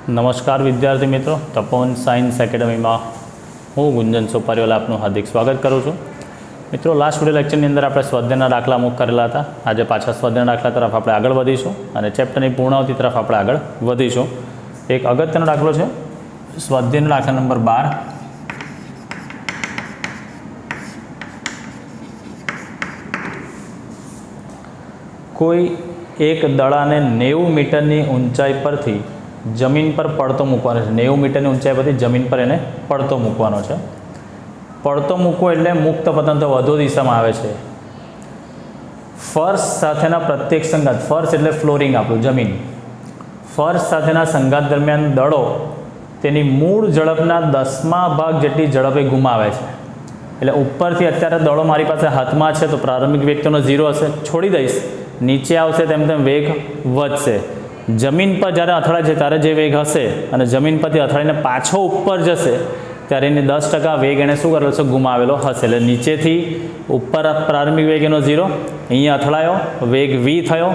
નમસ્કાર વિદ્યાર્થી મિત્રો, તપોવન સાયન્સ એકેડમીમાં હું ગુંજન સોપારીવાલા આપનું હાર્દિક સ્વાગત કરું છું. મિત્રો, લાસ્ટ વિડિયો લેક્ચરની અંદર આપણે સ્વાધ્યાયના દાખલા અમુક કરેલા હતા. આજે પાછા સ્વાધ્યાયના દાખલા તરફ આપણે આગળ વધીશું અને ચેપ્ટરની પૂર્ણાવતિ તરફ આપણે આગળ વધીશું. એક અગત્યનો દાખલો છે સ્વાધ્યાયનો દાખલા નંબર 12. કોઈ એક દડાને 90 મીટરની ઊંચાઈ પરથી જમીન પર પડતો મૂકવાનો છે. 90 મીટરની ઊંચાઈ પરથી જમીન પર એને પડતો મૂકવાનો છે. પડતો મૂકવો એટલે મુક્ત પતન તો વધુ દિશામાં આવે છે. ફર્શ સાથેના પ્રત્યેક સંઘાત, ફર્શ એટલે ફ્લોરિંગ આપણું જમીન, ફર્શ સાથેના સંઘાત દરમિયાન દડો તેની મૂળ ઝડપના 10મા ભાગ જેટલી ઝડપે ગુમાવે છે. એટલે ઉપરથી અત્યારે દડો મારી પાસે હાથમાં છે તો પ્રારંભિક વેગ તેનો 0 હશે, છોડી દઈશ, નીચે આવશે તેમ તેમ વેગ વધશે. જમીન પર જ્યારે અથડાય છે ત્યારે જે વેગ હશે અને જમીન પરથી અથડાઈને પાછો ઉપર જશે ત્યારે એની 10% વેગ એને શું કરેલો છે, ગુમાવેલો હશે. એટલે નીચેથી ઉપર પ્રારંભિક વેગ એનો 0, અહીંયા અથડાયો, વેગ v થયો.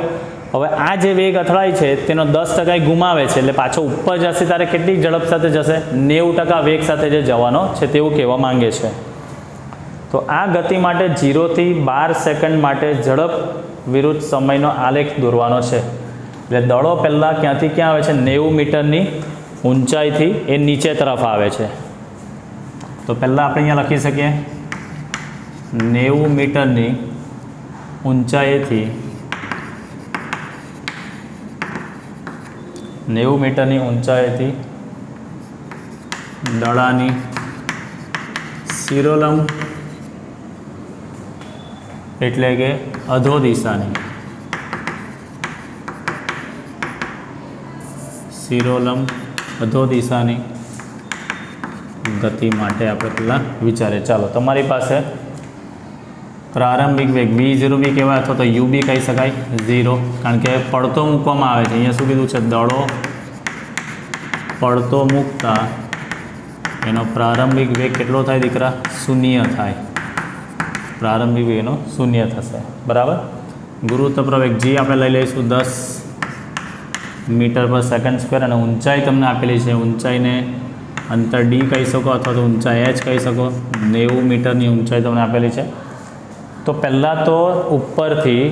હવે આ જે વેગ અથડાય છે તેનો 10% ગુમાવે છે એટલે પાછો ઉપર જશે ત્યારે કેટલી ઝડપ સાથે જશે? 90% વેગ સાથે જે જવાનો છે તેવું કહેવા માંગે છે. તો આ ગતિ માટે 0 થી 12 સેકન્ડ માટે ઝડપ વિરુદ્ધ સમયનો આલેખ દોરવાનો છે. એટલે દડો પહેલાં ક્યાંથી ક્યાં આવે છે? 90 મીટરની ઊંચાઈથી એ નીચે તરફ આવે છે. તો પહેલાં આપણે અહીંયા લખી શકીએ 90 મીટરની ઊંચાઈથી 90 મીટરની ઊંચાઈથી દડાની શિરોલંબ એટલે કે અધો દિશાની શિરોલંબ અધો દિશાની ગતિ માટે આપણે પહેલાં વિચારીએ. ચાલો, તમારી પાસે પ્રારંભિક વેગ v0 બી કહેવાય અથવા તો u બી કહી શકાય 0, કારણ કે પડતો મૂકવામાં આવે છે. અહીંયા શું કીધું છે? દડો પડતો મૂકતા એનો પ્રારંભિક વેગ કેટલો થાય દીકરા? 0 થાય. પ્રારંભિક વેગ એનો 0 થશે, બરાબર. ગુરુત્વ પ્રવેગ g આપણે લઈ લઈશું 10 મીટર પર સેકન્ડ સ્ક્વેર અને ઊંચાઈ તમને આપેલી છે. ઊંચાઈને અંતર d કહી શકો અથવા તો ઊંચાઈ h કહી શકો. 90 મીટરની ઊંચાઈ તમને આપેલી છે. તો પહેલાં તો ઉપરથી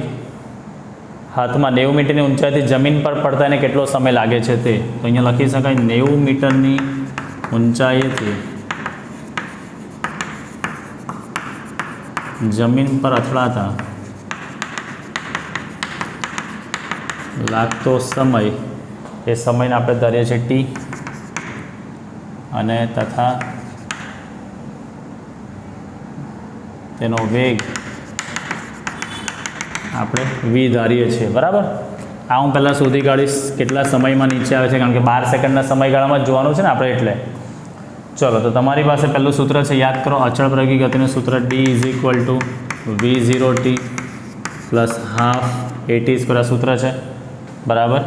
હાથમાં 90 મીટરની ઊંચાઈથી જમીન પર પડતા એને કેટલો સમય લાગે છે તે તો અહીંયા લખી શકાય 90 મીટરની ઊંચાઈથી જમીન પર અથડાતા લાગતો સમય, એ સમયને આપણે ધારીએ છીએ t અને તથા તેનો વેગ આપણે v ધારીએ છીએ, બરાબર. આ હું પહેલાં શોધી કાઢીશ કેટલા સમયમાં નીચે આવે છે, કારણ કે 12 સેકન્ડના સમયગાળામાં જ જોવાનું છે ને આપણે. એટલે ચલો, તો તમારી પાસે પહેલું સૂત્ર છે, યાદ કરો. અચળ પ્રાયોગિક ગતિનું સૂત્ર d = v0t plus half at² આ સૂત્ર છે, બરાબર.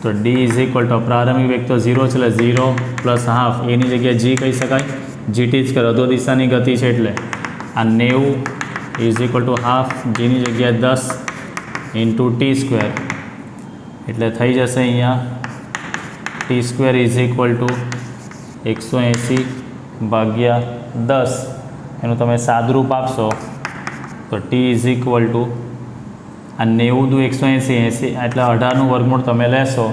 તો d = પ્રારંભિક વેગ તો 0 છે એટલે 0 પ્લસ હાફ, એની જગ્યાએ g કહી શકાય, gt² અધો દિશાની ગતિ છે એટલે આ 90 = હાફ, gની જગ્યાએ 10 × t², એટલે થઈ જશે અહીંયા t² = 180/10. એનું તમે સાદુરૂપ આપશો તો t = આ 90 દુ 180, એટલે 18નું વર્ગમૂળ તમે લેશો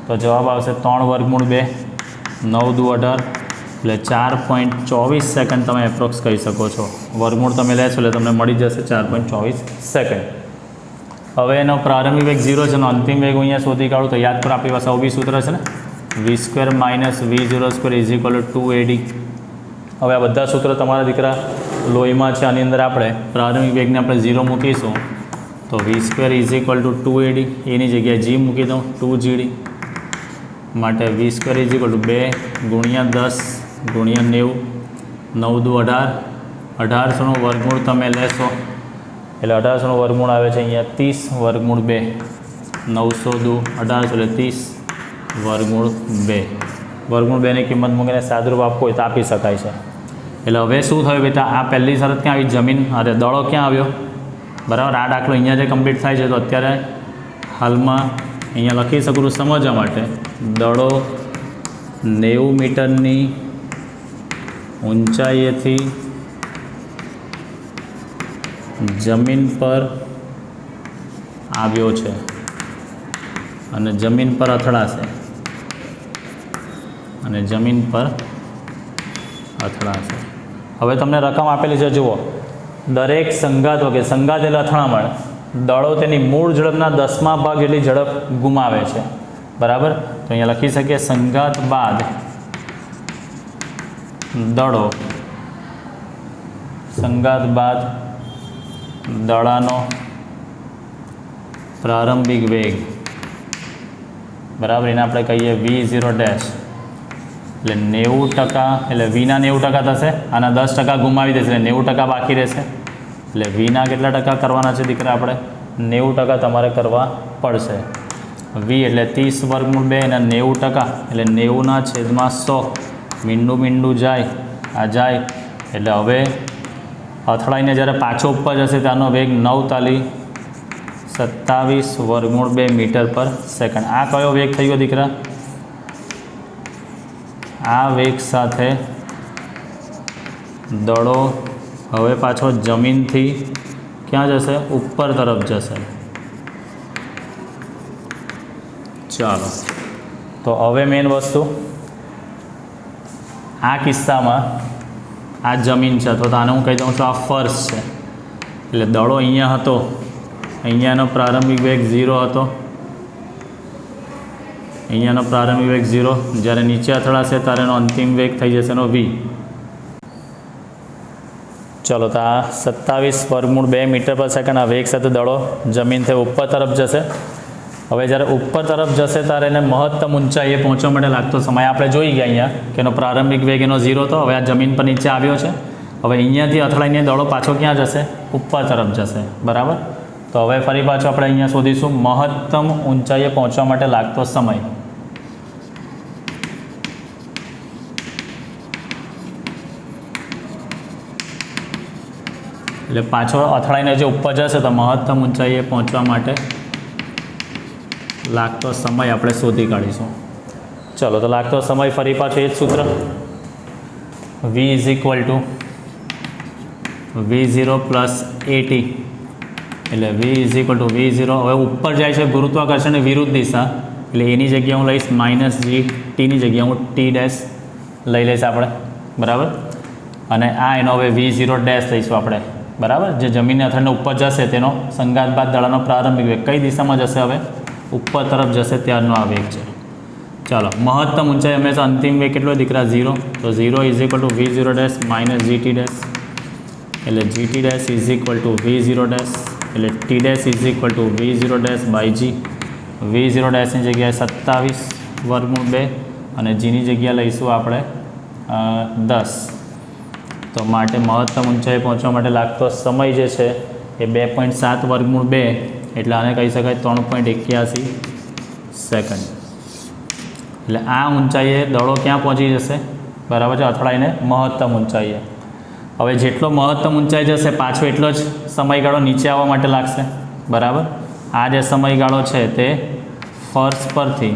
તો જવાબ આવશે 3/2, 9 દુ 18, એટલે 4.24 સેકન્ડ તમે એપ્રોક્સ કહી શકો છો. વર્ગમૂળ તમે લેશો એટલે તમને મળી જશે 4.24 સેકન્ડ. હવે એનો પ્રારંભિક વેગ 0 છે એનો અંતિમ વેગ અહીંયા શોધી કાઢું તો યાદ કરો, આપણી પાસે આવું બી સૂત્ર છે ને, v² - v02 = 2ad. હવે આ બધા સૂત્રો તમારા દીકરા લોહીમાં છે. આની અંદર આપણે પ્રારંભિક વેગને આપણે 0 મૂકીશું તો v² = 2ad, એની જગ્યાએ g મૂકી દઉં 2gd, માટે v² = 2 × 10 × 90, 9 દુ 18, 1800નું વર્ગમૂળ તમે લેશો એટલે 1800નું વર્ગમૂળ આવે છે અહીંયા 30/2, 900 દુ 1800 એટલે 30/2. વર્ગમૂળ 2ની કિંમત મૂકીને સાદુરૂપ આપવું હોય તો આપી શકાય છે. એટલે હવે શું થયું બેટા? આ પહેલી શરત ક્યાં આવી? જમીન, અરે દડો ક્યાં આવ્યો? બરાબર. આ દાખલો અહીંયા જે કમ્પ્લીટ થાય છે તો અત્યારે હાલમાં અહીંયા લખી શકું છું સમજવા માટે. દડો 90 મીટરની ઊંચાઈએથી જમીન પર આવ્યો છે અને જમીન પર અથડાશે હવે તમને રકમ આપેલી છે જુઓ, દરેક સંઘાત વગેરે, સંઘાત એટલે અથડામણ, દળો તેની મૂળ ઝડપના 10મા ભાગ જેટલી ઝડપ ગુમાવે છે, બરાબર. તો અહીંયા લખી શકીએ સંઘાત બાદ દળાનો પ્રારંભિક વેગ, બરાબર, એને આપણે કહીએ v0 ડેશ, એટલે 90%, એટલે વીના 90% થશે, આના 10% ગુમાવી દેશે, એટલે 90% બાકી રહેશે. એટલે વીના કેટલા ટકા કરવાના છે દીકરા? આપણે 90% તમારે કરવા પડશે. વી એટલે 30 વર્ગમૂળ 2 અને 90%, એટલે 90/100. મીંડું જાય, આ જાય, એટલે હવે અથડાઈને જ્યારે પાછો ઉપર જશે ત્યારનો વેગ 9×27 વર્ગમૂળ 2 મીટર પર સેકન્ડ. આ કયો વેગ થયો દીકરા? આ વેગ સાથે દળો હવે પાછો જમીનથી ક્યાં જશે? ઉપર તરફ જશે. ચાલો, તો હવે મેઇન વસ્તુ, આ કિસ્સામાં આ જમીન છે, અથવા તો આને હું કહી દઉં છું આ ફર્શ છે. એટલે દડો અહીંયા હતો, અહીંયાનો પ્રારંભિક વેગ 0 હતો, અહીંયાનો પ્રારંભિક વેગ 0, જ્યારે નીચે અથડાશે ત્યારે એનો અંતિમ વેગ થઈ જશે એનો v. ચલો, તો આ 27 વર્ગમૂળ 2 મીટર પર સેકન્ડ આ વેગ સાથે દડો જમીનથી ઉપર તરફ જશે. હવે જ્યારે ઉપર તરફ જશે ત્યારે એને મહત્તમ ઊંચાઈએ પહોંચવા માટે લાગતો સમય આપણે જોઈ ગયા અહીંયા કે એનો પ્રારંભિક વેગ એનો 0 હતો. હવે આ જમીન પર નીચે આવ્યો છે, હવે અહીંયાથી અથડાઈને દડો પાછો ક્યાં જશે? ઉપર તરફ જશે, બરાબર. તો હવે ફરી પાછો આપણે અહીંયા શોધીશું મહત્તમ ઊંચાઈએ પહોંચવા માટે લાગતો સમય. એટલે પાછો અથડાઈને જે ઉપર જશે તો મહત્તમ ઊંચાઈએ પહોંચવા માટે લાગતો સમય આપણે શોધી કાઢીશું. ચલો, તો લાગતો સમય ફરી પાછો એ જ સૂત્ર, v = v0 + at. એટલે v = v0, હવે ઉપર જાય છે ગુરુત્વાકર્ષણની વિરુદ્ધ દિશા, એટલે એની જગ્યાએ હું લઈશ -g, tની જગ્યાએ હું t ડેશ લઈ લઈશ આપણે, બરાબર. અને આ એનો હવે v0 ડેશ લઈશું આપણે, બરાબર. જે જમીનને અથડાઈને ઉપર જશે તેનો સંઘાત બાદ દળાનો પ્રારંભિક વેગ કઈ દિશામાં જશે? હવે ઉપર તરફ જશે ત્યારનો આ વેગ છે. ચાલો, મહત્તમ ઊંચાઈ હંમેશા અંતિમ વેગ કેટલો દીકરા? 0. તો 0 = v0 ડેશ -gt ડેશ, એટલે gt ડેશ = v0 ડેશ, એટલે t dash = v0 dash by g. v0 ડેશની જગ્યાએ 27 વર્ગમૂળ 2 અને gની જગ્યાએ લઈશું આપણે 10. તો માટે મહત્તમ ઊંચાઈ પહોંચવા માટે લાગતો સમય જે છે એ 2.7 વર્ગમૂળ 2, એટલે આને કહી શકાય 3.81 સેકન્ડ. એટલે આ ઊંચાઈએ દડો ક્યાં પહોંચી જશે? બરાબર છે, અથડાઈને મહત્તમ ઊંચાઈએ. હવે જેટલો મહત્તમ ઊંચાઈ જશે પાછો એટલો જ સમયગાળો નીચે આવવા માટે લાગશે, બરાબર. આ જે સમયગાળો છે તે ફર્શ પરથી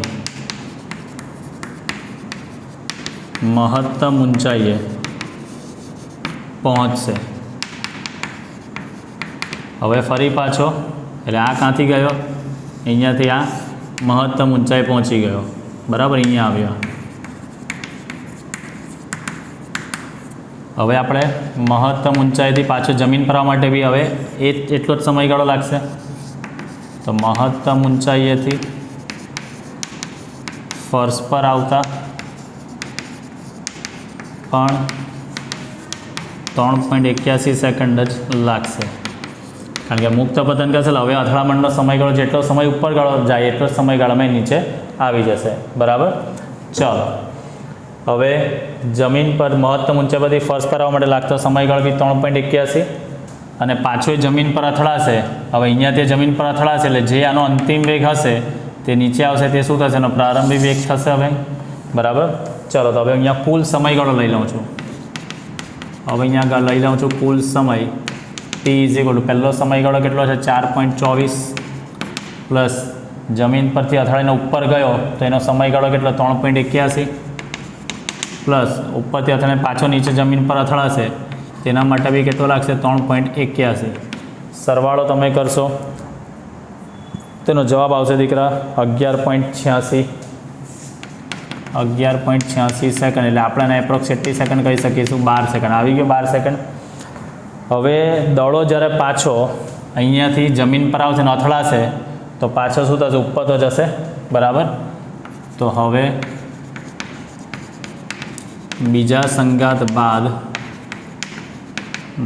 મહત્તમ ઊંચાઈએ પહોંચશે. હવે ફરી પાછો, એટલે આ ક્યાંથી ગયો? અહીંયાથી આ મહત્તમ ઊંચાઈ પહોંચી ગયો, બરાબર, અહીંયા આવ્યો. હવે આપણે મહત્તમ ઊંચાઈથી પાછો જમીન પર આવવા માટે બી હવે એટલો જ સમયગાળો લાગશે. તો મહત્તમ ઊંચાઈએથી ફર્શ પર આવતા પણ 3.81 સેકન્ડ જ લાગશે, કારણ કે મુક્ત પતન કરશે. હવે અથડામણનો સમયગાળો જેટલો સમય ઉપર ગાળો જાય એટલો જ સમયગાળામાં નીચે આવી જશે, બરાબર. ચાલો, હવે જમીન પર મહત્તમ ઊંચાઈ પરથી ફર્શ પર આવવા માટે લાગતો સમયગાળો બી 3.81, અને પાછો જમીન પર અથડાશે. હવે અહીંયાથી જમીન પર અથડાશે એટલે જે આનો અંતિમ વેગ હશે તે નીચે આવશે, તે શું થશે? એનો પ્રારંભિક વેગ થશે. હવે બરાબર. ચલો, તો હવે અહીંયા કુલ સમયગાળો લઈ લઉં છું. હવે અહીંયા આગળ લઈ લઉં છું કુલ સમય t = પહેલો સમયગાળો કેટલો છે? 4.24 પ્લસ જમીન પરથી અથડાઈને ઉપર ગયો તો એનો સમયગાળો કેટલો? 3.81 પ્લસ ઉપરથી અથડાઈને પાછો નીચે જમીન પર અથડાશે તેના માટે બી કેટલો લાગશે 3.81. સરવાળો તમે કરશો તેનો જવાબ આવશે દીકરા 11.86. 11.86 સેકન્ડ. એટલે આપણે એને એપ્રોક્સ કેટલી સેકન્ડ કહી શકીશું? 12 સેકન્ડ. આવી ગયો 12 સેકન્ડ. હવે દડો જ્યારે પાછો અહીંયાથી જમીન પર આવશે ને અથડાશે તો પાછો શું થશે? ઉપર તો જશે, બરાબર. તો હવે બીજા સંઘાત બાદ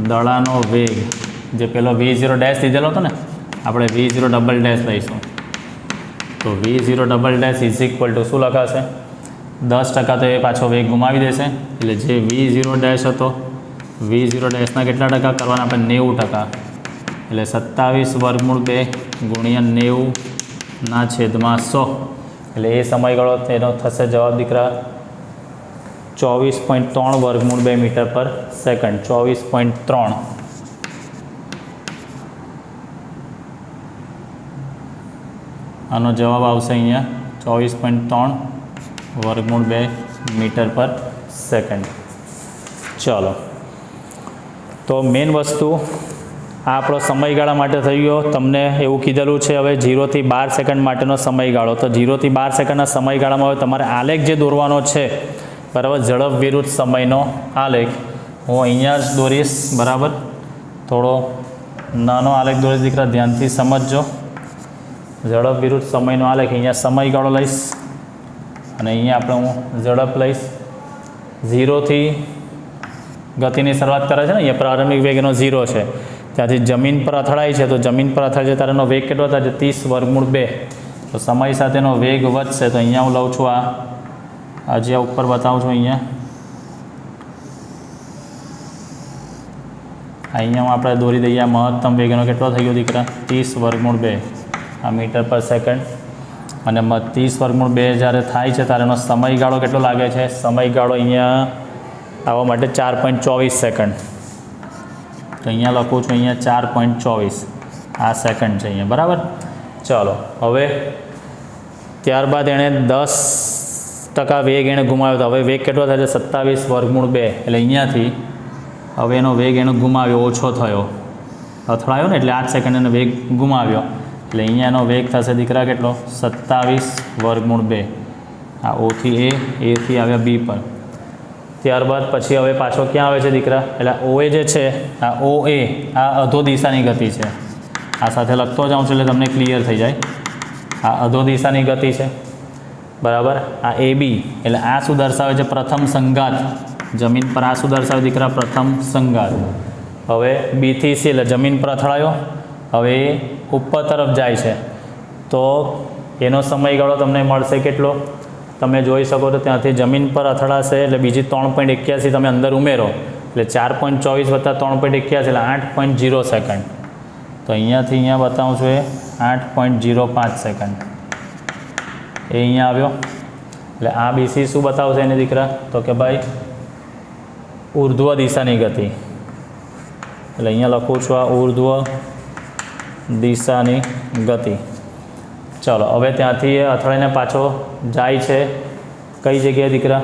દડાનો વેગ, જે પેલો V0 ડેશ લીધેલો હતો ને, આપણે V0 ડબલ ડેશ લઈશું. તો V0 double dash is equal to શું લખાશે? 10% તો એ પાછો વેગ ગુમાવી દેશે. એટલે જે V0 ડેશ હતો, V0 ડેશના કેટલા ટકા કરવાના? આપણે 90%. એટલે 27 વર્ગમૂળ 2 ગુણ્યા 90/100. એટલે એ સમયગાળો તેનો થશે જવાબ દીકરા 24.3 વર્ગમૂળ 2 મીટર પર સેકન્ડ. 24.3. આનો જવાબ આવશે અહીંયા 24.3 વર્ગમૂળ 2 મીટર પર સેકન્ડ. ચાલો, તો મેઇન વસ્તુ આ આપણો સમયગાળા માટે થઈ ગયો. તમને એવું કીધેલું છે હવે 0 થી 12 સેકન્ડ માટેનો સમયગાળો. તો 0 થી 12 સેકન્ડના સમયગાળામાં હવે તમારે આલેખ જે દોરવાનો છે, બરાબર, ઝડપ વિરુદ્ધ સમયનો આલેખ હું અહીંયા જ દોરીશ, બરાબર. થોડો નાનો આલેખ દોરીશ દીકરા, ધ્યાનથી સમજજો. ઝડપ વિરુદ્ધ સમયનો આલેખ, અહીંયા સમયગાળો લઈશ અને અહીંયા આપણે હું ઝડપ લઈશ. 0થી ગતિની શરૂઆત કરે છે ને, અહીંયા પ્રારંભિક વેગ એનો 0 છે. ત્યાંથી જમીન પર અથડાય છે, તો જમીન પર અથડાય છે ત્યારે એનો વેગ કેટલો થાય છે? 30 વર્ગમૂળ 2. તો સમય સાથેનો વેગ વધશે. તો અહીંયા હું લઉં છું આ જે ઉપર બતાવું છું અહીંયા હું આપણે દોરી દઈએ. મહત્તમ વેગ એનો કેટલો થઈ ગયો દીકરા? 30 વર્ગમૂળ 2 આ મીટર પર સેકન્ડ. અને 30 વર્ગમૂળ 2 જ્યારે થાય છે ત્યારે એનો સમયગાળો કેટલો લાગે છે? સમયગાળો અહીંયા આવવા માટે 4.24 સેકન્ડ. તો અહીંયા લખું છું, અહીંયા 4.24 આ સેકન્ડ છે અહીંયા, બરાબર. ચાલો, હવે ત્યારબાદ એણે 10% વેગ એણે ગુમાવ્યો. તો હવે વેગ કેટલો થાય છે? 27 વર્ગમૂળ 2. એટલે અહીંયાથી હવે એનો વેગ એનો ગુમાવ્યો, ઓછો થયો, અથડાયો ને, એટલે 8 સેકન્ડ એનો વેગ ગુમાવ્યો. એટલે અહીંયા એનો વેગ થશે દીકરા કેટલો? 27 વર્ગમૂળ 2. આ ઓથી એથી આવ્યા બી પર. ત્યારબાદ પછી હવે પાછો ક્યાં આવે છે દીકરા? એટલે OA જે છે, આ OA આ અધો દિશાની ગતિ છે. આ સાથે લખતો જાઉં છું એટલે તમને ક્લિયર થઈ જાય. આ અધો દિશાની ગતિ છે, બરાબર. આ AB એટલે આ શું દર્શાવે છે? પ્રથમ સંઘાત. જમીન પર આ શું દર્શાવે દીકરા? પ્રથમ સંઘાત. હવે B થી C એટલે જમીન પર અથડાયો, હવે એ ઉપર તરફ જાય છે. તો એનો સમયગાળો તમને મળશે કેટલો? તમે જોઈ શકો તો ત્યાંથી જમીન પર અથડાશે એટલે બીજી 3.81 તમે અંદર ઉમેરો એટલે 4.24 વત્તા 3.81 એટલે 8.0 સેકન્ડ. તો અહીંયાથી અહીંયા બતાવું છું એ 8.05 સેકન્ડ એ અહીંયા આવ્યો. એટલે આ BC શું બતાવશે એને દીકરા? તો કે ભાઈ ઉર્ધ્વ દિશાની ગતિ. એટલે અહીંયા લખું છું આ ઉર્ધ્વ દિશાની ગતિ. ચાલો, હવે ત્યાંથી અથડાઈને પાછો જાય છે કઈ જગ્યાએ દીકરા?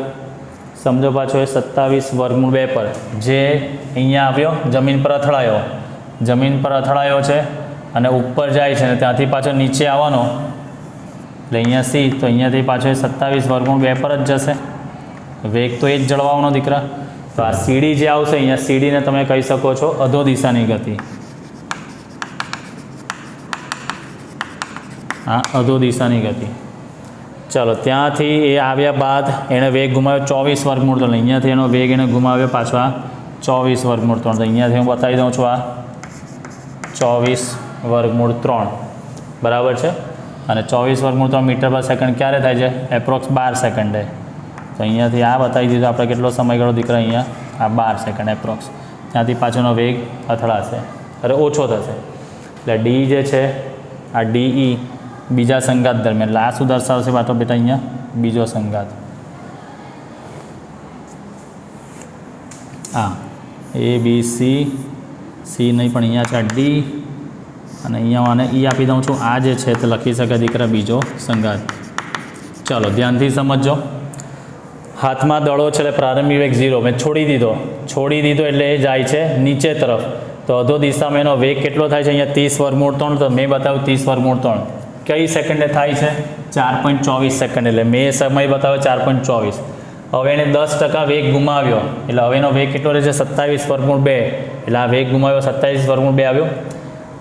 સમજો પાછો એ 27 વર્ગમૂળ 2 પર, જે અહીંયા આવ્યો, જમીન પર અથડાયો, જમીન પર અથડાયો છે અને ઉપર જાય છે, અને ત્યાંથી પાછો નીચે આવવાનો એટલે અહીંયા C. તો અહીંયાથી પાછો એ 27 વર્ગમૂળ 2 પર જ જશે. વેગ તો એ જ જળવાવાનો દીકરા. તો આ CD જે આવશે અહીંયા, CD ને તમે કહી શકો છો અધો દિશાની ગતિ. આ અધો દિશાની ગતિ. ચાલો, ત્યાંથી એ આવ્યા બાદ એણે વેગ ગુમાવ્યો 24 વર્ગમૂળ 3. અહીંયાથી એનો વેગ એને ગુમાવ્યો પાછો આ 24 વર્ગમૂળ 3. તો અહીંયાથી હું બતાવી દઉં છું આ 24 વર્ગમૂળ 3, બરાબર છે. અને 24 વર્ગમૂળ 3 મીટર પર સેકન્ડ ક્યારે થાય છે? એપ્રોક્સ 12 સેકન્ડે. તો અહીંયાથી આ બતાવી દીધું આપણે કેટલો સમયગાળો દીકરા? અહીંયા આ 12 સેકન્ડ એપ્રોક્સ. ત્યાંથી પાછળનો વેગ અથડાશે, અરે ઓછો થશે. એટલે D જે છે આ DE બીજા સંઘાત દરમિયાન, એટલે આ શું દર્શાવશે પાછો બેટા? અહીંયા બીજો સંઘાત. આ ABC C નહીં પણ અહીંયા છે D, અને અહીંયા આને E આપી દઉં છું. આ જે છે તે લખી શકાય દીકરા બીજો સંઘાત. ચાલો, ધ્યાનથી સમજજો. હાથમાં દડો છે એટલે પ્રારંભિક વેગ 0, મેં છોડી દીધો એટલે એ જાય છે નીચે તરફ, તો અધો દિશામાં એનો વેગ કેટલો થાય છે? અહીંયા 30 વર્ગમૂળ 3, તો મેં બતાવ્યું 30 વર્ગમૂળ 3 કઈ સેકન્ડે થાય છે? 4.24 સેકન્ડ, એટલે મેં સમય બતાવ્યો 4.24. હવે એને 10% વેગ ગુમાવ્યો એટલે હવે એનો વેગ કેટલો રહે છે? 27 વર્ગમૂળ 2, એટલે આ વેગ ગુમાવ્યો 27 વર્ગમૂળ 2 આવ્યો.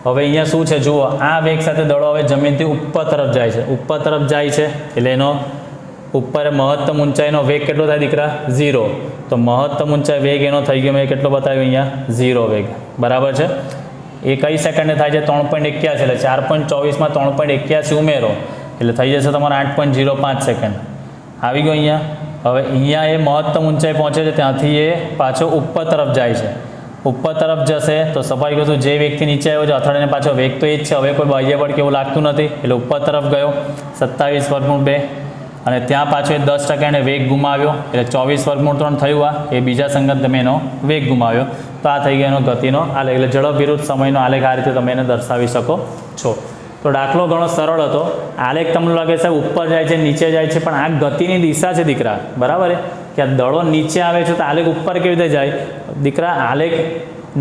હવે અહીંયા શું છે જુઓ, આ વેગ સાથે દડો હવે જમીનથી ઉપર તરફ જાય છે એટલે એનો ઉપર મહત્તમ ઊંચાઈનો વેગ કેટલો થાય દીકરા? 0. તો મહત્તમ ઊંચાઈ વેગ એનો થઈ ગયો, મેં કેટલો બતાવ્યો અહીંયા? 0 વેગ, બરાબર છે. એ કઈ સેકન્ડે થાય છે? 3.81, એટલે 4.24માં 3.81 ઉમેરો એટલે થઈ જશે તમારે 8.05 સેકન્ડ. આવી ગયો અહીંયા. હવે અહીંયા એ મહત્તમ ઊંચાઈ પહોંચે છે, ત્યાંથી એ પાછો ઉપર તરફ જાય છે. ઉપર તરફ જશે તો સ્વાભાવિક વસ્તુ જે વેગથી નીચે આવ્યો છે અથડાઈને પાછો વેગ તો એ જ છે, હવે કોઈ બાહ્ય બળ કેવું લાગતું નથી એટલે ઉપર તરફ ગયો 27 વર્ગમૂળ 2, અને ત્યાં પાછો એ 10% એને વેગ ગુમાવ્યો એટલે 24 વર્ગમૂળ 3 થયું. આ એ બીજા સંગત તમે એનો વેગ ગુમાવ્યો. તો આ થઈ ગયો એનો ગતિનો આલેખ, એટલે ઝડપ વિરુદ્ધ સમયનો આલેખ આ રીતે તમે એને દર્શાવી શકો છો. તો દાખલો ઘણો સરળ હતો. આલેખ તમને લાગે છે ઉપર જાય છે નીચે જાય છે, પણ આ ગતિની દિશા છે દીકરા, બરાબર કે આ દડો નીચે આવે છે તો આલેખ ઉપર કેવી રીતે જાય? દીકરા આલેખ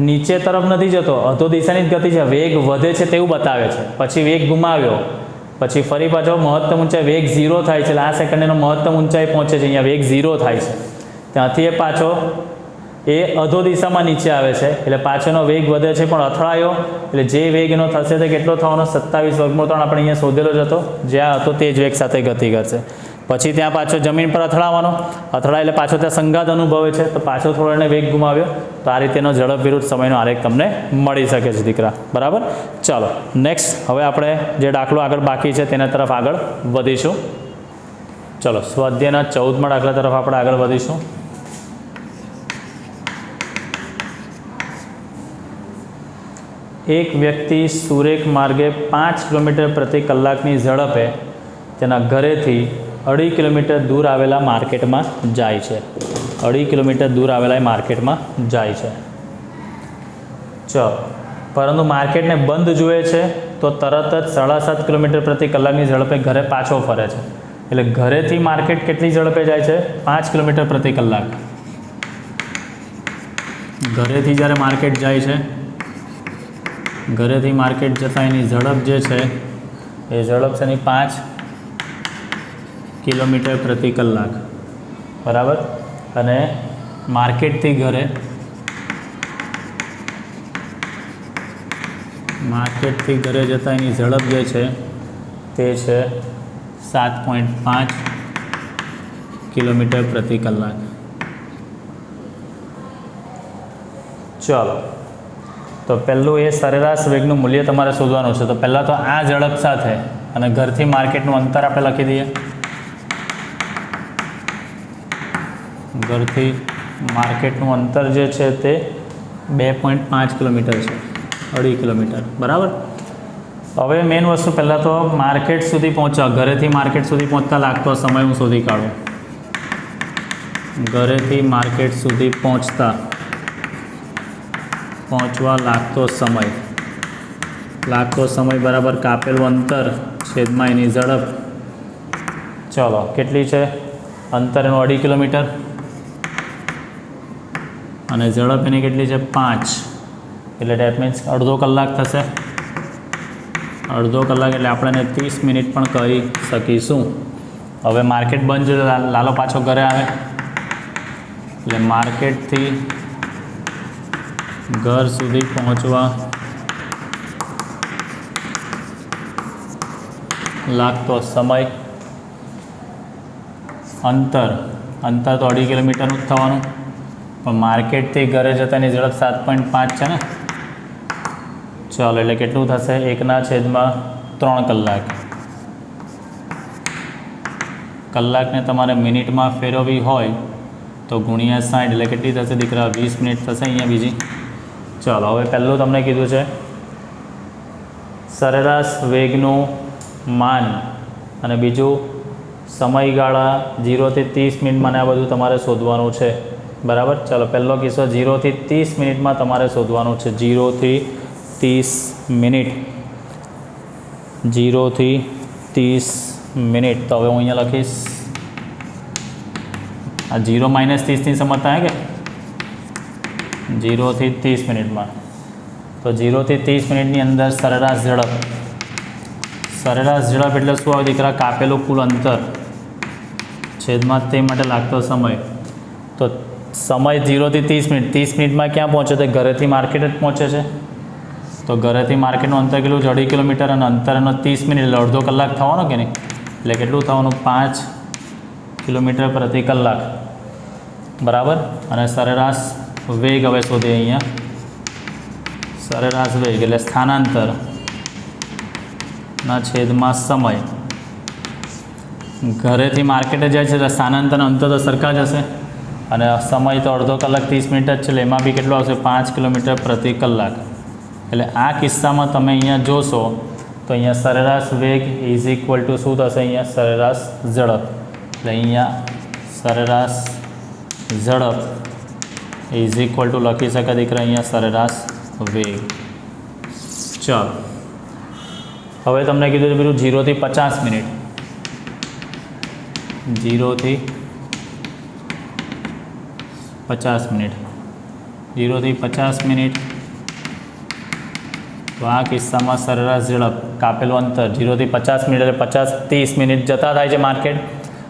નીચે તરફ નથી જતો, અધો દિશાની જ ગતિ છે, વેગ વધે છે તેવું બતાવે છે, પછી વેગ ગુમાવ્યો, પછી ફરી પાછો મહત્તમ ઊંચાઈ વેગ 0 થાય છે એટલે આ સેકન્ડ એનો મહત્તમ ઊંચાઈ પહોંચે છે, અહીંયા વેગ 0 થાય છે, ત્યાંથી એ પાછો એ અધો દિશામાં નીચે આવે છે એટલે પાછળનો વેગ વધે છે પણ અથડાયો એટલે જે વેગ એનો થશે તે કેટલો થવાનો? 27 વર્ગમૂળ 3 આપણે અહીંયા શોધેલો જ હતો, જ્યાં હતો તે જ વેગ સાથે ગતિ કરશે. પછી ત્યાં પાછો જમીન પર અથડાય એટલે પાછો ત્યાં સંઘાત અનુભવે છે તો પાછો થોડો એને વેગ ગુમાવ્યો. તો આ રીતેનો ઝડપ વિરુદ્ધ સમયનો આલેખ તમને મળી શકે છે દીકરા, બરાબર. ચાલો નેક્સ્ટ, હવે આપણે જે દાખલો આગળ બાકી છે તેના તરફ આગળ વધીશું. ચલો સ્વાધ્યાયના 14મા દાખલા તરફ આપણે આગળ વધીશું. એક વ્યક્તિ સુરેખ માર્ગે 5 કિલોમીટર પ્રતિ કલાકની ઝડપે તેના ઘરેથી 2.5 કિલોમીટર દૂર આવેલા માર્કેટમાં જાય છે. 2.5 કિલોમીટર દૂર આવેલા માર્કેટમાં જાય છે. ચલો, પરંતુ માર્કેટને બંધ જુએ છે તો તરત જ 7.5 કિલોમીટર પ્રતિ કલાકની ઝડપે ઘરે પાછો ફરે છે. એટલે ઘરેથી માર્કેટ કેટલી ઝડપે જાય છે? 5 કિલોમીટર પ્રતિ કલાક. ઘરેથી જ્યારે માર્કેટ જાય છે, ઘરેથી માર્કેટ જતાં એની ઝડપ જે છે એ ઝડપ છે એની 5 કિલોમીટર પ્રતિ કલાક, બરાબર. અને માર્કેટથી ઘરે જતાં એની ઝડપ જે છે તે છે 7.5 કિલોમીટર પ્રતિ કલાક. ચાલો, તો પહેલું એ સરેરાશ વેગનું મૂલ્ય તમારે શોધવાનું છે. તો પહેલાં તો આ ઝડપ સાથે અને ઘરથી માર્કેટનું અંતર આપણે લખી દઈએ. ઘરથી માર્કેટનું અંતર જે છે તે 2.5 કિલોમીટર છે, 2.5 કિલોમીટર, બરાબર. હવે મેઇન વસ્તુ પહેલાં તો માર્કેટ સુધી પહોંચવા, ઘરેથી માર્કેટ સુધી પહોંચતા લાગતો સમય હું શોધી કાઢું. ઘરેથી માર્કેટ સુધી પહોંચવા લાગતો સમય બરાબર કાપેલું અંતર છેદમાં એની ઝડપ. ચલો, કેટલી છે? અંતર એનું 2.5 કિલોમીટર અને ઝડપ એની કેટલી છે? 5. એટલે ડેટ મીન્સ અડધો કલાક થશે. અડધો કલાક એટલે આપણે 30 મિનિટ પણ કહી શકીશું. હવે માર્કેટ બંધ છે, લાલો પાછો ઘરે આવે એટલે માર્કેટથી ઘર સુધી પહોંચવા લાગતો સમય, અંતર તો 2.5 કિલોમીટરનું જ થવાનું, પણ માર્કેટથી ઘરે જતાની ઝડપ 7.5 છે ને. ચાલો, એટલે કેટલું થશે? 1/3 કલાક. કલાકને તમારે મિનિટમાં ફેરવવી હોય તો ગુણ્યા 60 એટલે કેટલી થશે દીકરા? 20 મિનિટ થશે અહીંયા બીજી. ચાલો, હવે પહેલું તમને કીધું છે સરેરાશ વેગનું માન અને બીજું સમયગાળા 0 થી 30 મિનિટમાં, આ બધું તમારે શોધવાનું છે, બરાબર. ચાલો, પહેલો કિસ્સો 0 થી 30 મિનિટમાં તમારે શોધવાનું છે. 0 થી 30 મિનિટ, 0 થી 30 મિનિટ. તો હવે હું અહીંયા લખીશ આ 0 - 30ની સમજતા હે કે 0 થી 30 મિનિટમાં, તો 0 થી 30 મિનિટની અંદર સરેરાશ ઝડપ એટલે શું આવે દીકરા? કાપેલું કુલ અંતર છેદમાં તે માટે લાગતો સમય. તો સમય 0 થી 30 મિનિટ, 30 મિનિટમાં ક્યાં પહોંચે? તો ઘરેથી માર્કેટ જ પહોંચે છે. તો ઘરેથી માર્કેટનું અંતર કેટલું? 2.5 કિલોમીટર, અને અંતર એનો 30 મિનિટ એટલે અડધો કલાક થવાનો કે નહીં? એટલે કેટલું થવાનું? 5 કિલોમીટર પ્રતિ કલાક, બરાબર. અને સરેરાશ વેગ હવે શોધીએ અહીંયા. સરેરાશ વેગ એટલે સ્થાનાંતરના છેદમાં સમય. ઘરેથી માર્કેટે જાય છે એટલે સ્થાનાંતરનો અંતર તો સરખા જ હશે, અને સમય તો અડધો કલાક 30 મિનિટ જ છે, એટલે એમાં બી કેટલો આવશે? 5 કિલોમીટર પ્રતિ કલાક. એટલે આ કિસ્સામાં તમે અહીંયા જોશો તો અહીંયા સરેરાશ વેગ ઇઝ ઇક્વલ ટુ શું થશે? અહીંયા સરેરાશ ઝડપ. એટલે અહીંયા સરેરાશ ઝડપ ઇઝ ઇક્વલ ટુ લખી શકાય દીકરા અહીંયા સરેરાશ વેગ. ચાલો, હવે તમને કીધું પેલું 0 થી 50 મિનિટ, 0 થી 50 મિનિટ, 0 થી 50 મિનિટ. તો આ કિસ્સામાં સરેરાશ ઝડપ કાપેલું અંતર 0 થી 50 મિનિટ એટલે 30 મિનિટ જતા થાય છે માર્કેટ,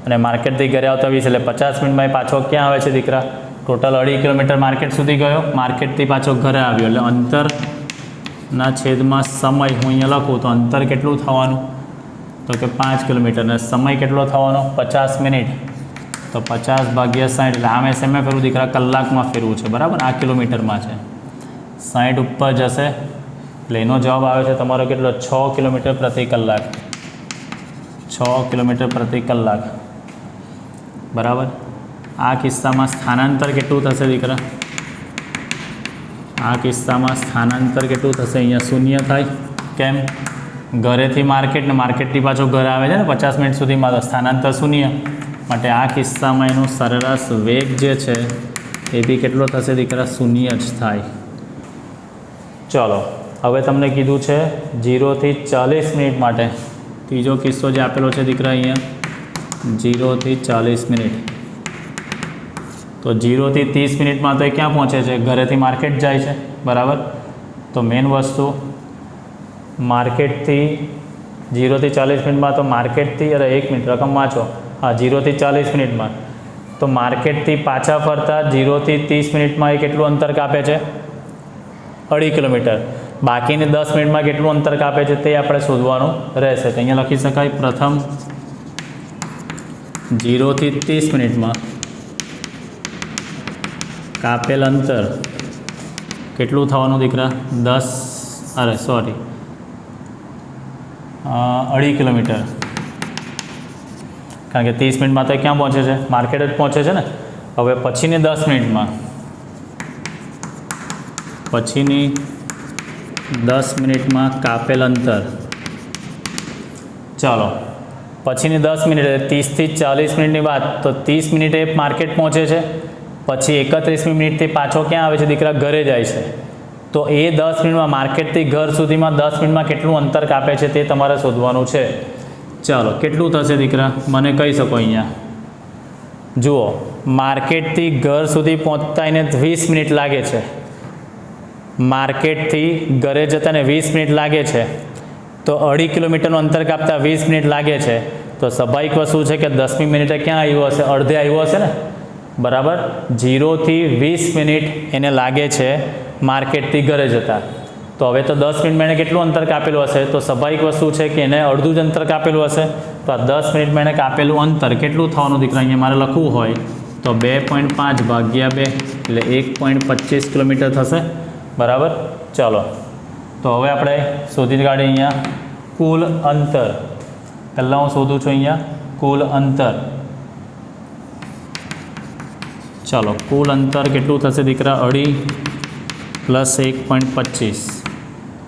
અને માર્કેટથી ઘરે આવતા 20 એટલે 50 મિનિટમાં એ પાછો ક્યાં આવે છે દીકરા? ટોટલ 2.5 કિલોમીટર માર્કેટ સુધી ગયો, માર્કેટથી પાછો ઘરે આવ્યો. એટલે અંતરના છેદમાં સમય હું અહીંયા લખું તો અંતર કેટલું થવાનું? તો કે 5 કિલોમીટર, અને સમય કેટલો થવાનો? 50 મિનિટ. તો 50 ભાગ્યા 60 એટલે આમે શેમાં ફેરવું દીકરા? કલાકમાં ફેરવું છે, બરાબર. આ કિલોમીટરમાં છે, 60 ઉપર જશે એટલે એનો જવાબ આવે છે તમારો કેટલો? 6 કિલોમીટર પ્રતિ કલાક. 6 કિલોમીટર પ્રતિ કલાક, બરાબર. આ કિસ્સામાં સ્થાનાંતર કેટલું થશે દીકરા? આ કિસ્સામાં સ્થાનાંતર કેટલું થશે? અહીંયા શૂન્ય થાય. કેમ? ઘરેથી માર્કેટ ને માર્કેટથી પાછો ઘરે આવે છે ને 50 મિનિટ સુધીમાં, તો સ્થાનાંતર શૂન્ય. માટે આ કિસ્સામાં એનો સરેરાશ વેગ જે છે એ બી કેટલો થશે દીકરા? શૂન્ય જ થાય. ચલો, હવે તમને કીધું છે 0 થી 40 મિનિટ માટે. ત્રીજો કિસ્સો જે આપેલો છે દીકરા અહીંયા 0 થી 40 મિનિટ. તો 0 થી 30 મિનિટમાં તો એ ક્યાં પહોંચે છે? ઘરેથી માર્કેટ જાય છે, બરાબર. તો મેઇન વસ્તુ માર્કેટથી 0 થી 40 મિનિટમાં, તો માર્કેટથી 1 મિનિટ રકમ વાંચો. હા, 0 થી 40 મિનિટમાં તો માર્કેટથી પાછા ફરતા 0 થી 30 મિનિટમાં એ કેટલું અંતર કાપે છે? 2.5 કિલોમીટર. બાકીની 10 મિનિટમાં કેટલું અંતર કાપે છે તે આપણે શોધવાનું રહેશે. તો અહીંયા લખી શકાય પ્રથમ 0 થી 30 મિનિટમાં કાપેલ અંતર કેટલું થવાનું દીકરા? 2.5 કિલોમીટર. કારણ કે 30 મિનિટમાં તો ક્યાં પહોંચે છે? માર્કેટ જ પહોંચે છે ને. હવે પછીની 10 મિનિટમાં, પછીની 10 મિનિટમાં કાપેલ અંતર, ચાલો પછીની 10 મિનિટ 30 થી 40 મિનિટની વાત, તો 30 મિનિટે માર્કેટ પહોંચે છે, પછી 31મી મિનિટથી પાછો ક્યાં આવે છે દીકરા? ઘરે જાય છે. તો એ 10 મિનિટમાં માર્કેટથી ઘર સુધીમાં 10 મિનિટમાં કેટલું અંતર કાપે છે તે તમારે શોધવાનું છે. ચાલો, કેટલું થશે દીકરા? મને કહી શકો અહીંયા. જુઓ, માર્કેટથી ઘર સુધી પહોંચતા એને 20 મિનિટ લાગે છે, માર્કેટથી ઘરે જતાને 20 મિનિટ લાગે છે. તો 2.5 કિલોમીટરનું અંતર કાપતા 20 મિનિટ લાગે છે. તો સ્વાભાવિક વસ્તુ છે કે 10મી મિનિટે ક્યાં આવ્યો હશે? અડધે આવ્યો હશે ને, બરાબર. 0 થી 20 મિનિટ એને લાગે છે માર્કેટથી ઘરે જતા. તો હવે તો 10 મિનિટમાં એને કેટલું અંતર કાપેલું હશે? તો સ્વાભાવિક વસ્તુ છે કે એને અડધું જ અંતર કાપેલું હશે. તો આ 10 મિનિટમાં એને કાપેલું અંતર કેટલું થવાનું દીકરા? અહીંયા મારે લખવું હોય તો 2.5 ભાગ્યા 2 એટલે 1.25 કિલોમીટર થશે, બરાબર. ચાલો, તો હવે આપણે શોધી કાઢીએ અહીંયા કુલ અંતર. પહેલાં હું શોધું છું અહીંયા કુલ અંતર. ચાલો, કુલ અંતર કેટલું થશે દીકરા? 2.5 પ્લસ 1.25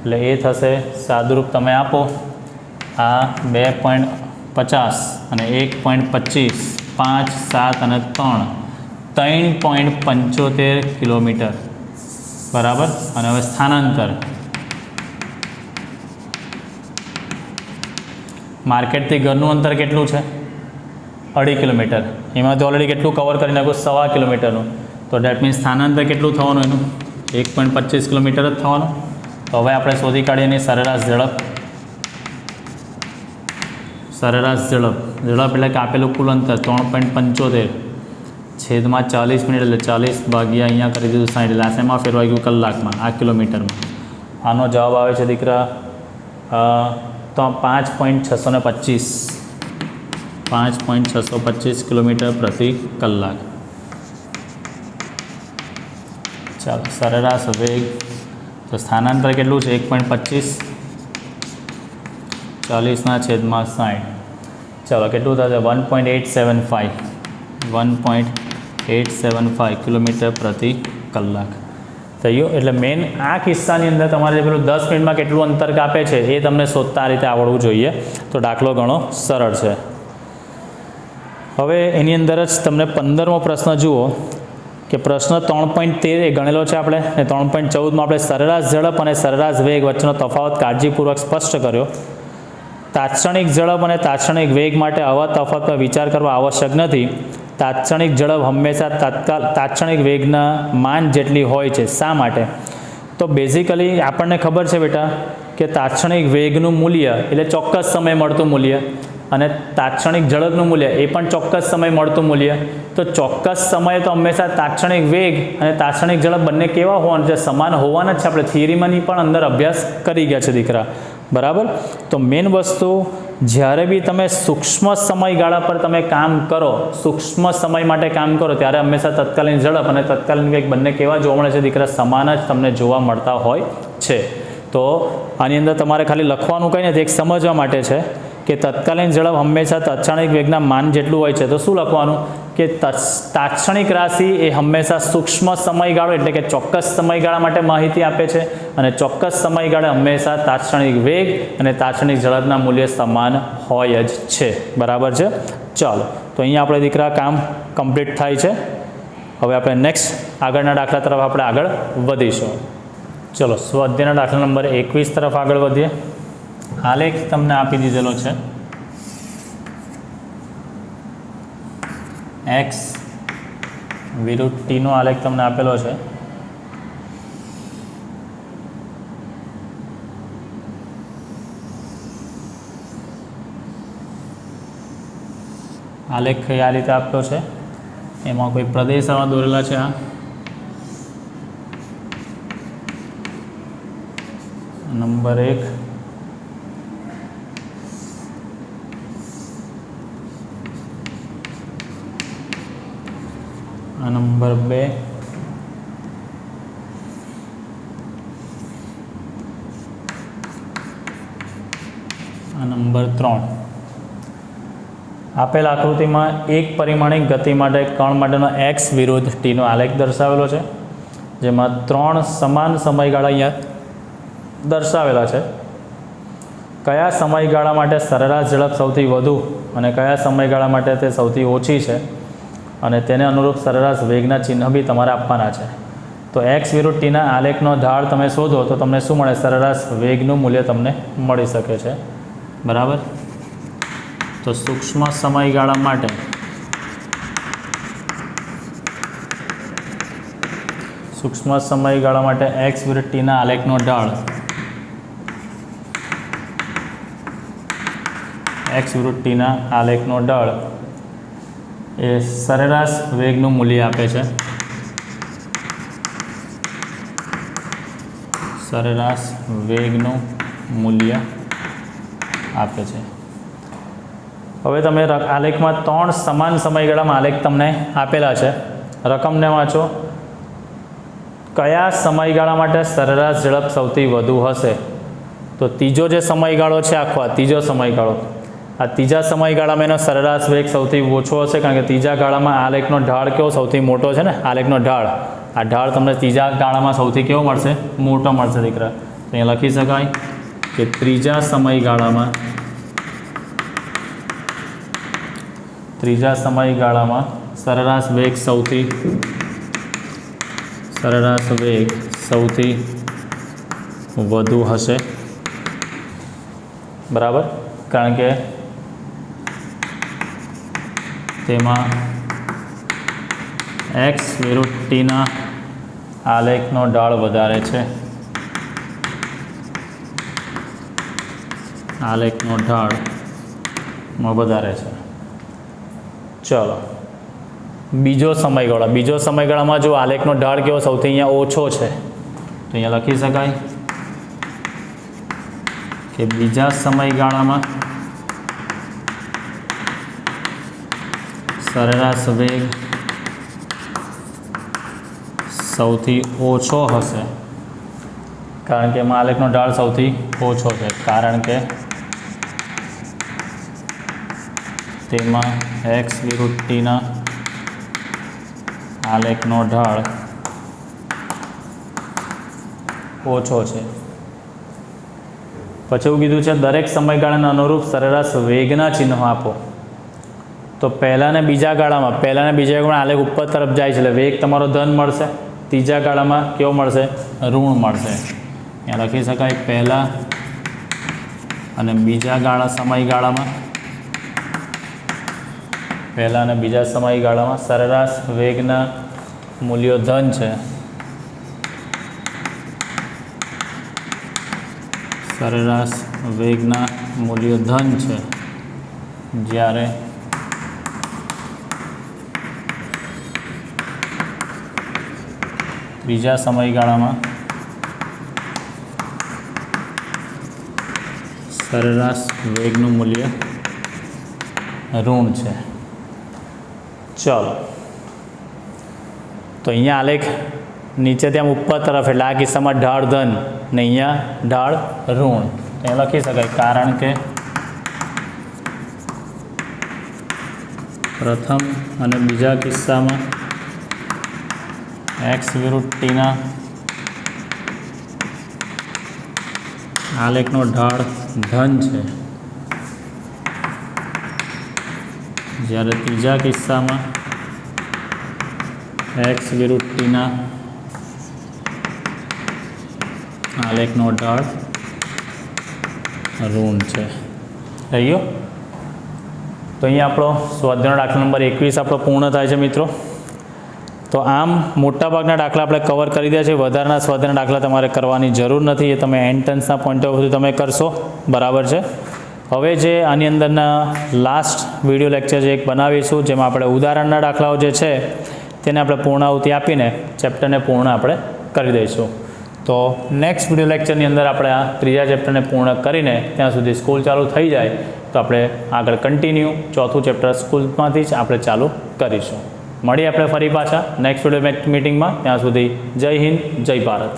એટલે એ થશે, સાદુરૂપ તમે આપો, આ 2.50 અને 1.25, 5, 7 અને 3.75 કિલોમીટર, બરાબર. અને હવે સ્થાનાંતર માર્કેટથી ઘરનું અંતર કેટલું છે? 2.5 કિલોમીટર, એમાંથી ઓલરેડી કેટલું કવર કરી નાખ્યું 1.25 કિલોમીટરનું, તો ડેટ મીન્સ સ્થાનાંતર કેટલું થવાનું એનું 1.25 કિલોમીટર જ થવાનું. તો હવે આપણે શોધી કાઢીએ એની સરેરાશ ઝડપ. સરેરાશ ઝડપ એટલે કે આપેલું કુલ અંતર 3.75 છેદમાં 40 મિનિટ એટલે 40 ભાગ્યા અહીંયા કરી દીધું 60 એટલે આશેમાં ફેરવાઈ ગયું કલાકમાં, આ કિલોમીટરમાં. આનો જવાબ આવે છે દીકરા તો 5.625 5.625 કિલોમીટર પ્રતિ કલાક. ચાલો સરેરાશ વેગ તો સ્થાનાંતર કેટલું છે 1.25 40 છેદમાં 60. ચાલો કેટલું થશે 1.875 કિલોમીટર પ્રતિ કલાક થયું. એટલે મેઇન આ કિસ્સાની અંદર તમારે જે પેલું 10 મિનિટમાં કેટલું અંતર કાપે છે એ તમને શોધતા આ રીતે આવડવું જોઈએ. તો દાખલો ઘણો સરળ છે. હવે એની અંદર જ તમને 15મો પ્રશ્ન જુઓ કે પ્રશ્ન 3.13 એ ગણેલો છે આપણે, અને 3.14માં આપણે સરેરાશ ઝડપ અને સરેરાશ વેગ વચ્ચેનો તફાવત કાળજીપૂર્વક સ્પષ્ટ કર્યો. તાત્ક્ષણિક ઝડપ અને તાત્ક્ષણિક વેગ માટે આવા તફાવત પર વિચાર કરવા આવશ્યક નથી. તાત્ક્ષણિક ઝડપ હંમેશા તાત્ક્ષણિક વેગના માન જેટલી હોય છે. શા માટે? તો બેઝિકલી આપણને ખબર છે બેટા કે તાત્ક્ષણિક વેગનું મૂલ્ય એટલે ચોક્કસ સમય મળતું મૂલ્ય, અને તાત્ક્ષણિક ઝડપનું મૂલ્ય એ પણ ચોક્કસ સમય મળતું મૂલ્ય. તો ચોક્કસ સમયે તો હંમેશા તાત્ક્ષણિક વેગ અને તાત્ક્ષણિક ઝડપ બંને કેવા હોવાના છે? સમાન હોવાના જ છે. આપણે થિયરીમાંની પણ અંદર અભ્યાસ કરી ગયા છે દીકરા, બરાબર. તો મેઇન વસ્તુ જ્યારે બી તમે સૂક્ષ્મ સમયગાળા પર તમે કામ કરો, સૂક્ષ્મ સમય માટે કામ કરો, ત્યારે હંમેશા તત્કાલીન ઝડપ અને તત્કાલીન વેગ બંને કેવા જોવા મળે છે દીકરા? સમાન જ તમને જોવા મળતા હોય છે. તો આની અંદર તમારે ખાલી લખવાનું કંઈ નથી, એક સમજવા માટે છે કે તત્કાલીન ઝડપ હંમેશા તાત્ક્ષણિક વેગના માન જેટલું હોય છે. તો શું લખવાનું કે તાત્ક્ષણિક રાશિ એ હંમેશા સૂક્ષ્મ સમયગાળો એટલે કે ચોક્કસ સમયગાળા માટે માહિતી આપે છે, અને ચોક્કસ સમયગાળે હંમેશા તાત્ક્ષણિક વેગ અને તાત્ક્ષણિક ઝડપના મૂલ્ય સમાન હોય જ છે. બરાબર છે. ચાલો તો અહીંયા આપણે દીકરા કામ કમ્પ્લીટ થાય છે. હવે આપણે નેક્સ્ટ આગળના દાખલા તરફ આપણે આગળ વધીશું. ચલો સ્વાધ્યાયના દાખલા નંબર 21 તરફ આગળ વધીએ. આલેખ તમને આપી દીધેલો છે. એક્સ વિરુદ્ધ ટીનો આલેખ તમને આપેલો છે. આલેખ આ રીતે આપેલો છે. એમાં કોઈ પ્રદેશ આવા દોરેલા છે. આ નંબર 1, આ નંબર 2, આ નંબર 3. આપેલ આકૃતિમાં એક પરિમાણિક ગતિ માટે કણ માટેનો એક્સ વિરુદ્ધ ટીનો આલેખ દર્શાવેલો છે, જેમાં 3 સમાન સમયગાળા અહીંયા દર્શાવેલા છે. કયા સમયગાળા માટે સરેરાશ ઝડપ સૌથી વધુ અને કયા સમયગાળા માટે તે સૌથી ઓછી છે, અને તેને અનુરૂપ સરેરાશ વેગના ચિહ્ન બી તમારે આપવાના છે. તો એક્સ વિરુદ્ધ ટીના આલેખનો ઢાળ તમે શોધો તો તમને શું મળે? સરેરાશ વેગનું મૂલ્ય તમને મળી શકે છે. બરાબર. તો સૂક્ષ્મ સમયગાળા માટે એક્સ વિરુદ્ધ ટીના આલેખનો ઢાળ એ સરેરાશ વેગનું મૂલ્ય આપે છે. સરેરાશ વેગનું મૂલ્ય આપે છે. હવે તમે આલેખમાં 3 સમાન સમયગાળામાં આલેખ તમને આપેલા છે. રકમને વાંચો. કયા સમયગાળા માટે સરેરાશ ઝડપ સૌથી વધુ હશે? તો ત્રીજો જે સમયગાળો છે, આખો આ ત્રીજો સમયગાળો, આ ત્રીજા સમયગાળામાં એનો સરેરાશ વેગ સૌથી ઓછો હશે, કારણ કે ત્રીજા ગાળામાં આલેખનો ઢાળ કેવો સૌથી મોટો છે ને? આલેખનો ઢાળ, આ ઢાળ તમને ત્રીજા ગાળામાં સૌથી કેવો મળશે? મોટો મળશે દીકરા. તો અહીંયા લખી શકાય કે ત્રીજા સમયગાળામાં સરેરાશ વેગ સૌથી વધુ હશે. બરાબર. કારણ કે તેમાં એક્સ વિરુદ્ધ ટીના આલેખનો ઢાળ વધારે છે, આલેખનો ઢાળમાં વધારે છે. ચલો બીજો સમયગાળામાં જો આલેખનો ઢાળ કેવો સૌથી અહીંયા ઓછો છે તો અહીંયા લખી શકાય કે બીજા સમયગાળામાં સરેરાશ વેગ સૌથી ઓછો હશે, કારણ કે એમાં આલેખનો ઢાળ સૌથી ઓછો છે, કારણ કે તેમાં એક્સ વિરુદ્ધ ટીના આલેખનો ઢાળ ઓછો છે. પછી એવું કીધું છે દરેક સમયગાળાને અનુરૂપ સરેરાશ વેગના ચિહ્નો આપો. તો પહેલાં ને બીજા ગાળામાં આલેખ ઉપર તરફ જાય છે એટલે વેગ તમારો ધન મળશે, ત્રીજા ગાળામાં કેવો મળશે? ઋણ મળશે. અહીંયા લખી શકાય પહેલા અને બીજા સમયગાળામાં સરેરાશ વેગના મૂલ્યો ધન છે, સરેરાશ વેગના મૂલ્યો ધન છે, જ્યારે ત્રીજા સમયગાળામાં સરેરાશ વેગનું મૂલ્ય ઋણ છે. ચલો તો અહીંયા આલેખ નીચેથી આમ ઉપર તરફ એટલે આ કિસ્સામાં ઢાળ ધન ને અહીંયા ઢાળ ઋણ. અહીંયા લખી શકાય કારણ કે પ્રથમ અને બીજા કિસ્સામાં એક્સ વિરુદ્ધ ટીના આલેખનો ઢાળ ધન છે, જ્યારે ત્રીજા કિસ્સામાં એક્સ વિરુદ્ધ ટીના આલેખનો ઢાળ ઋણ છે. થઈ ગયો? તો અહીંયા આપણો સ્વાધ્યાયનો દાખલા નંબર 21 આપણો પૂર્ણ થાય છે મિત્રો. તો આમ મોટાભાગના દાખલા આપણે કવર કરી દે છે. વધારાના સ્વાધ્યાયના દાખલા તમારે કરવાની જરૂર નથી, એ તમે એન્ટ્રન્સના પોઈન્ટ ઓફ વ્યૂથી તમે કરશો, બરાબર છે. હવે જે આની અંદરના લાસ્ટ વિડીયો લેક્ચર જે એક બનાવીશું, જેમાં આપણે ઉદાહરણના દાખલાઓ જે છે તેને આપણે પૂર્ણાહુતિ આપીને ચેપ્ટરને પૂર્ણ આપણે કરી દઈશું. તો નેક્સ્ટ વિડીયો લેક્ચરની અંદર આપણે આ ત્રીજા ચેપ્ટરને પૂર્ણ કરીને ત્યાં સુધી સ્કૂલ ચાલુ થઈ જાય તો આપણે આગળ કન્ટિન્યુ ચોથું ચેપ્ટર સ્કૂલમાંથી જ આપણે ચાલુ કરીશું. મળીએ આપણે ફરી પાછા નેક્સ્ટ વિડીયો મીટિંગમાં. ત્યાં સુધી જય હિન્દ, જય ભારત.